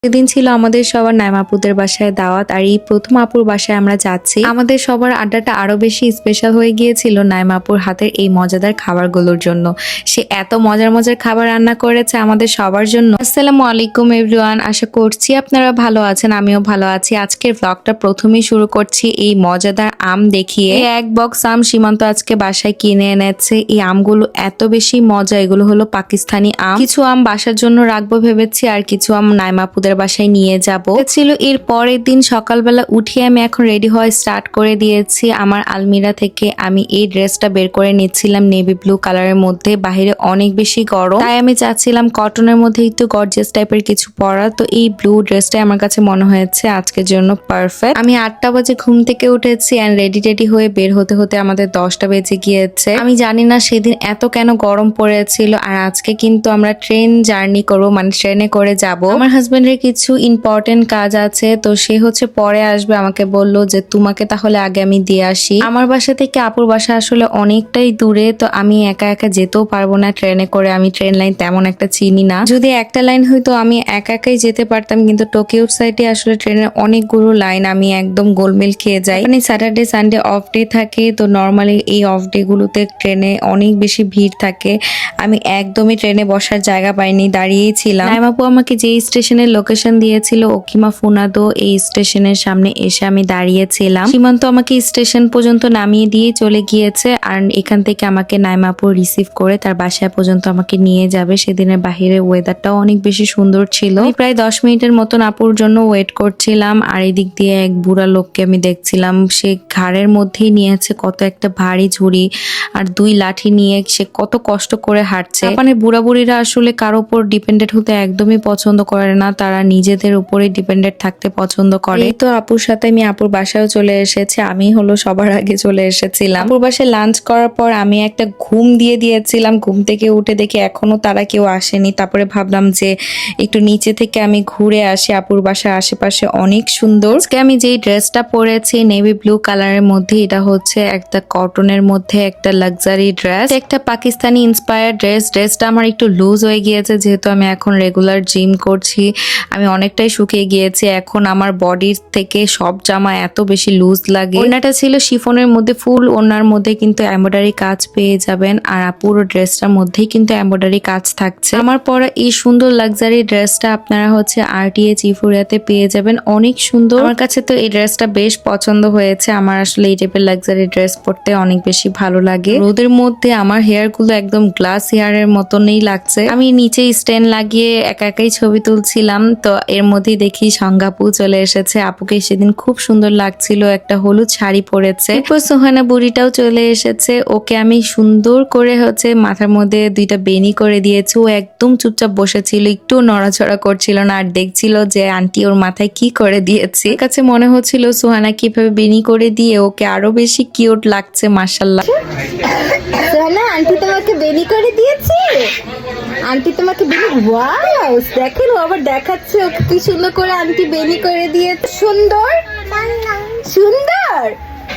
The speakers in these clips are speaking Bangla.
সেদিন ছিল আমাদের সবার নাইমাপুদের বাসায় দাওয়াত, আর এই প্রথম আপুর বাসায় আমরা যাচ্ছি। আমাদের সবার আড্ডাটা আরো বেশি স্পেশাল হয়ে গিয়েছিল নাইমাপুর হাতের এই মজাদার খাবারগুলোর জন্য। সে এত মজার মজার খাবার রান্না করেছে আমাদের সবার জন্য। আসসালামু আলাইকুম এভরিওয়ান, আশা করছি আপনারা ভালো আছেন, আমিও ভালো আছি। আজকের ব্লগটা প্রথমেই শুরু করছি এই মজাদার আম দেখিয়ে। এক বক্স আম সীমান্ত আজকে বাসায় কিনে এনেছে। এই আমগুলো এত বেশি মজা, এগুলো হলো পাকিস্তানি আম। কিছু আম বাসার জন্য রাখবো ভেবেছি, আর কিছু আম নাইমাপুদের বাসায় নিয়ে যাব ছিল। এর পরের দিন সকালবেলা উঠিয়ে আমি এখন রেডি হওয়া স্টার্ট করে দিয়েছি। আমার আলমিরা থেকে আমি এই ড্রেসটা বের করে নিচ্ছিলাম নেভি ব্লু কালারের মধ্যে। বাহিরে অনেক বেশি গরম, তাই আমি চাচ্ছিলাম কটনের মধ্যে একটু গর্জিয়াস টাইপের কিছু পরা। তো এই ব্লু ড্রেসটাই আমার কাছে মনে হয়েছে আজকের জন্য পারফেক্ট। আমি 8টা বাজে ঘুম থেকে উঠেছি এন্ড রেডি হয়ে বের হতে হতে আমাদের 10টা বেজে গিয়েছে। আমি জানি না সেদিন এত কেন গরম পড়েছিল। আর আজকে কিন্তু আমরা ট্রেন জার্নি করবো, মানে ট্রেনে করে যাব। আমার হাজবেন্ডের কিছু ইম্পর্টেন্ট কাজ আছে, তো সে হচ্ছে পরে আসবে। আমাকে বলল যে তোমাকে তাহলে আগে আমি দিয়ে আসি। আমার বাসা থেকে আপুর বাসা আসলে অনেকটাই দূরে, তো আমি একা একা যেতেও পারবো না ট্রেনে করে। আমি ট্রেন লাইন তেমন একটা চিনি না। যদি একটা লাইন হয়তো আমি একা একাই যেতে পারতাম, কিন্তু টোকিওর সাইডে আসলে ট্রেনের অনেকগুলো লাইন, আমি একদম গোলমেল খেয়ে যাই। মানে স্যাটারডে সানডে অফ ডে থাকে, তো নর্মালি এই অফ ডে গুলোতে ট্রেনে অনেক বেশি ভিড় থাকে। আমি একদমই ট্রেনে বসার জায়গা পাইনি, দাঁড়িয়েই ছিলাম। নাইমাপু আমাকে যে স্টেশনের লোকেশন দিয়েছিল ওকিমা ফুনাদো, এই স্টেশনের সামনে এসে আমি দাঁড়িয়েছিলাম। সীমান্ত আমাকে স্টেশন পর্যন্ত নামিয়ে দিয়ে চলে গিয়েছে, আর এখান থেকে আমাকে নাইমাপু রিসিভ করে তার বাসায় পর্যন্ত আমাকে নিয়ে যাবে। সেদিনের বাহিরের ওয়েদারটাও অনেক বেশি সুন্দর ছিল। আমি প্রায় 10 মিনিটের মতন আপুর জন্য ওয়েট করছিলাম, আর এদিক দিয়ে এক বুড়া লোককে আমি দেখছিলাম। সে ঘাড়ের মধ্যেই নিয়েছে কত একটা ভারী ঝুড়ি, আর 2 লাঠি নিয়ে সে কত কষ্ট করে হাঁটছে। মানে বুড়া বুড়িরা আসলে কারো উপর ডিপেন্ডেন্ট হতে একদমই পছন্দ করে না, তারা নিজেদের উপরে ডিপেন্ডেন্ট থাকতে পছন্দ করে। তো আপুর সাথে আমি আপুর বাসায়ও চলে এসেছি। আমি হলো সবার আগে চলে এসেছিলাম। আপুর বাসায় লাঞ্চ করার পর আমি একটা ঘুম দিয়ে দিয়েছিলাম। ঘুম থেকে উঠে দেখি এখনো তারা কেউ আসেনি। তারপরে ভাবলাম যে একটু নিচে থেকে আমি ঘুরে আসি। আপুর বাসার আশেপাশে অনেক সুন্দর। আজকে আমি যেই ড্রেসটা পরেছি নেভি ব্লু কালারের মধ্যে, এটা হচ্ছে একটা কটনের মধ্যে একটা লাক্সারি ড্রেস, একটা পাকিস্তানি ইন্সপায়ার্ড ড্রেস। ড্রেসটা আমার একটু লুজ হয়ে গিয়েছে, যেহেতু আমি এখন রেগুলার জিম করছি। আমি অনেকটাই শুকিয়ে গিয়েছি এখন। আমার বডির থেকে সব জামা এত বেশি লুজ লাগে। ওড়নাটা ছিল শিফনের মধ্যে, ফুল ওড়নার মধ্যে কিন্তু এমব্রয়ডারি কাজ পেয়ে যাবেন, আর পুরো ড্রেসটার মধ্যেই কিন্তু এমব্রয়ডারি কাজ থাকছে। আমার পরা এই সুন্দর লাক্সারি ড্রেসটা আপনারা হচ্ছে আরটিএ চিফুরিয়াতে পেয়ে যাবেন, অনেক সুন্দর। আমার কাছে তো এই ড্রেসটা বেশ পছন্দ হয়েছে। আমার আসলে এই টাইপের লাক্সারি ড্রেস পরতে অনেক বেশি ভালো লাগে। রোদের মধ্যে আমার হেয়ার গুলো একদম গ্লাস হেয়ারের মতনই লাগছে। আমি নিচে স্ট্যান্ড লাগিয়ে একা একাই ছবি তুলছিলাম, তো এর মধ্যেই দেখি সংগাপু চলে এসেছে। আপুকে সেদিন খুব সুন্দর লাগছিল, একটা হলুদ শাড়ি পরেছে। এরপর সোহানা বুড়িটাও চলে এসেছে। ওকে আমি সুন্দর করে হচ্ছে মাথার মধ্যে 2টা বেনি করে দিয়েছি। ও একদম চুপচাপ বসেছিল, একটু নড়াচড়া করছিল না, আর দেখছিল যে আন্টি ওর মাথায় কি করে দিয়েছে। ওর কাছে মনে হচ্ছিল সোহানা কিভাবে বেনি করে দিয়ে ওকে আরো বেশি কিউট লাগছে। মাশাআল্লাহ, সোহানা আন্টি তোমাকে বেনি করে দিয়েছে। আন্টি তোমাকে বেনি, ওয়াও দেখেন ও আবার দেখাচ্ছে ওকে কি সুন্দর করে আন্টি বেনি করে দিয়েছে। সুন্দর সুন্দর,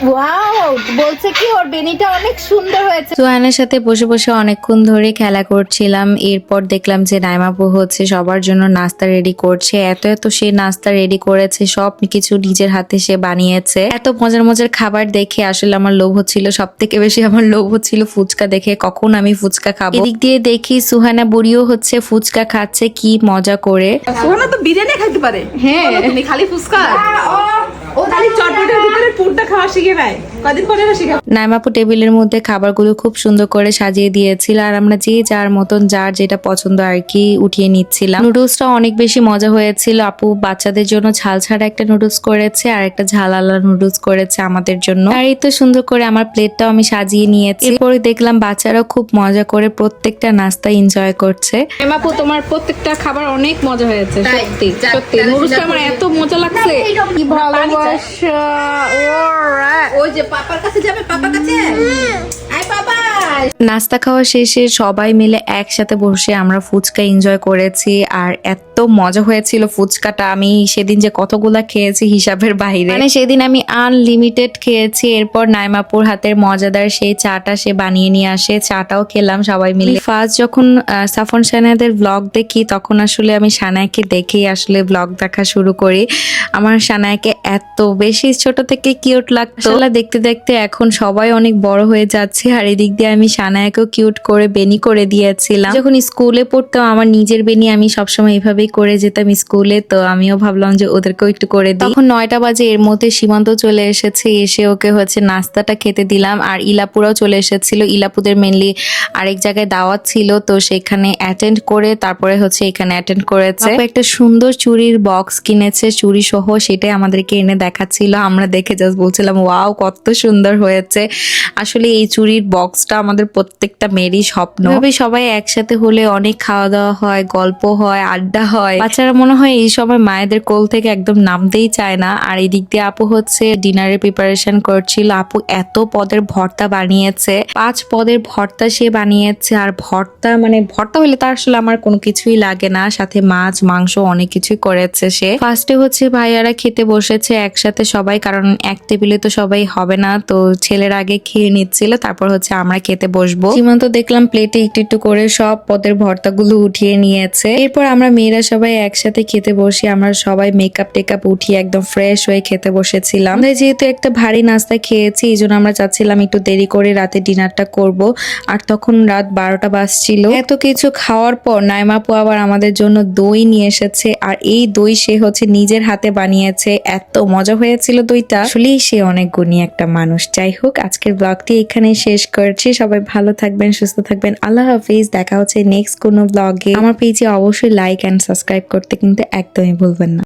ওয়াও বলছে কি ওর বেনিটা অনেক সুন্দর হয়েছে। সোহানার সাথে বসে বসে অনেকক্ষণ ধরে খেলা করছিলাম। এরপর দেখলাম যে নাইমাপু হচ্ছে সবার জন্য নাস্তা রেডি করছে। এত সে নাস্তা রেডি করেছে, সব কিছু নিজের হাতে সে বানিয়েছে। এত মজার মজার খাবার দেখে আসলে আমার লোভ হচ্ছিল। সব থেকে বেশি আমার লোভ হচ্ছিল ফুচকা দেখে, কখন আমি ফুচকা খাবো। এদিক দিয়ে দেখি সুহানা বুড়িও হচ্ছে ফুচকা খাচ্ছে, কি মজা করে। সোহানা তো বিরিয়ানি খাইতে পারে। হ্যাঁ তুমি খালি ফুচকা, ও খালি চটপটের ভিতরে পুরটা খাওয়া শিখে নাই, কদিন পরে না শিখা। নাইমাপু টেবিলের মধ্যে খাবারগুলো খুব সুন্দর করে সাজিয়ে দিয়েছিল, আর আমরা যে যার মতন যার যেটা পছন্দ আর কি উঠিয়ে নিচ্ছিলাম। নুডলসটা অনেক বেশি মজা হয়েছিল। আপু বাচ্চাদের জন্য ঝাল ছাড়া একটা নুডলস করেছে, আর একটা ঝালালা নুডলস করেছে আমাদের জন্য। আর এই তো সুন্দর করে আমার প্লেটটাও আমি সাজিয়ে নিয়েছি। এরপরে দেখলাম বাচ্চারাও খুব মজা করে প্রত্যেকটা নাস্তা এনজয় করছে। আপু তোমার প্রত্যেকটা খাবার অনেক মজা হয়েছে, সত্যি সত্যি। নুডলসটা আমার এত মজা লাগছে, কি ভালোবাসা। ওই যে পাপার কাছে যাবে, পাপার কাছে আয় পাপা, নাস্তা খাওয়া শেষে সবাই মিলে একসাথে বসে আমরা ফুচকা এনজয় করেছি আর এত মজা হয়েছিল ফুচকাটা। আমি সেদিন যে কতগুলা খেয়েছি হিসাবের বাইরে, মানে সেদিন আমি আনলিমিটেড খেয়েছি। এরপর নাইমাপুর হাতের মজাদার সেই চাটা সে বানিয়ে নিয়ে আসে, চাটাও খেলাম সবাই মিলে। ফার্স্ট যখন সাফন সানায়াদের ব্লগ দেখি তখন আসলে আমি সানায়াকে দেখেই আসলে ব্লগ দেখা শুরু করি। আমার সানায়াকে এত বেশি ছোট থেকে কিউট লাগতো, দেখতে দেখতে এখন সবাই অনেক বড় হয়ে যাচ্ছে। আর এদিক দিয়ে আমি সানায়াকেও কিউট করে বেনি করে দিয়েছিলাম। যখন স্কুলে পড়তাম আমার নিজের বেনি আমি সবসময় এভাবেই করে যেতাম স্কুলে, তো আমিও ভাবলাম যে ওদেরকেও একটু করে দিই। তখন 9টা বাজে, এর মধ্যে সীমান্ত চলে এসেছে, এসে ওকে হচ্ছে নাস্তাটা খেতে দিলাম। আর ইলাপুরাও চলে এসেছিল, ইলাপুদের মেনলি আরেক জায়গায় দাওয়াত ছিল, তো সেখানে অ্যাটেন্ড করে তারপরে হচ্ছে এখানে অ্যাটেন্ড করেছে। একটা সুন্দর চুড়ির বক্স কিনেছে চুড়ি সহ, সেটাই আমাদেরকে এনে দেখাচ্ছিল। আমরা দেখে জাস্ট বলছিলাম ওয়াও কত সুন্দর হয়েছে। আসলে এই চুড়ির বক্সটা আমাদের প্রত্যেকটা মেয়েরই স্বপ্ন। এভাবে সবাই একসাথে হলে অনেক খাওয়া দাওয়া হয়, গল্প হয়, আড্ডা হয়। বাচ্চারা মনে হয় এই সময় মায়েদের কোল থেকে একদম নামতেই চায় না। আর এদিক দিয়ে আপু হচ্ছে ডিনারের প্রিপারেশন করছিল। আপু এত পদের ভর্তা বানিয়েছে, 5 পদের ভর্তা সে বানিয়েছে। আর ভর্তা মানে ভর্তা হলে তার আসলে আমার কোনো কিছুই লাগে না, সাথে মাছ মাংস অনেক কিছুই করেছে সে। ফার্স্টে হচ্ছে ভাইয়ারা খেতে বসেছে একসাথে সবাই, কারণ এক টেবিলে তো সবাই হবে না, তো ছেলের আগে খেয়ে নিচ্ছিল, তারপর হচ্ছে আমরা খেতে বসবো। সীমান্ত দেখলাম প্লেটে একটু একটু করে সব পদের ভর্তাগুলো উঠিয়ে নিয়েছে। এরপর আমরা মেয়েরা সবাই একসাথে খেতে বসি। আমরা সবাই মেকআপ টেকআপ উঠিয়ে একদম ফ্রেশ হয়ে খেতে বসেছিলাম। যেহেতু একটা ভারী নাস্তা খেয়েছি এই জন্য আমরা চাচ্ছিলাম একটু দেরি করে রাতে ডিনারটা করব। আর তখন রাত 12টা বাজছিল। এত কিছু খাওয়ার পর নাইমাপু আবার আমাদের জন্য দই নিয়ে এসেছে, আর এই দই সে হচ্ছে নিজের হাতে বানিয়েছে। এত মজা হয়েছিল দইটা, আসলেই সে অনেক গুণী একটা মানুষ। যাই হোক, আজকের ব্লগটি এখানে শেষ করছি। সবাই ভালো থাকবেন, সুস্থ থাকবেন। আল্লাহ হাফিজ। দেখা হচ্ছে নেক্সট কোনো ব্লগে। আমার পেজে অবশ্যই লাইক এন্ড সাবস্ক্রাইব করতে কিন্তু একদমই ভুলবেন না।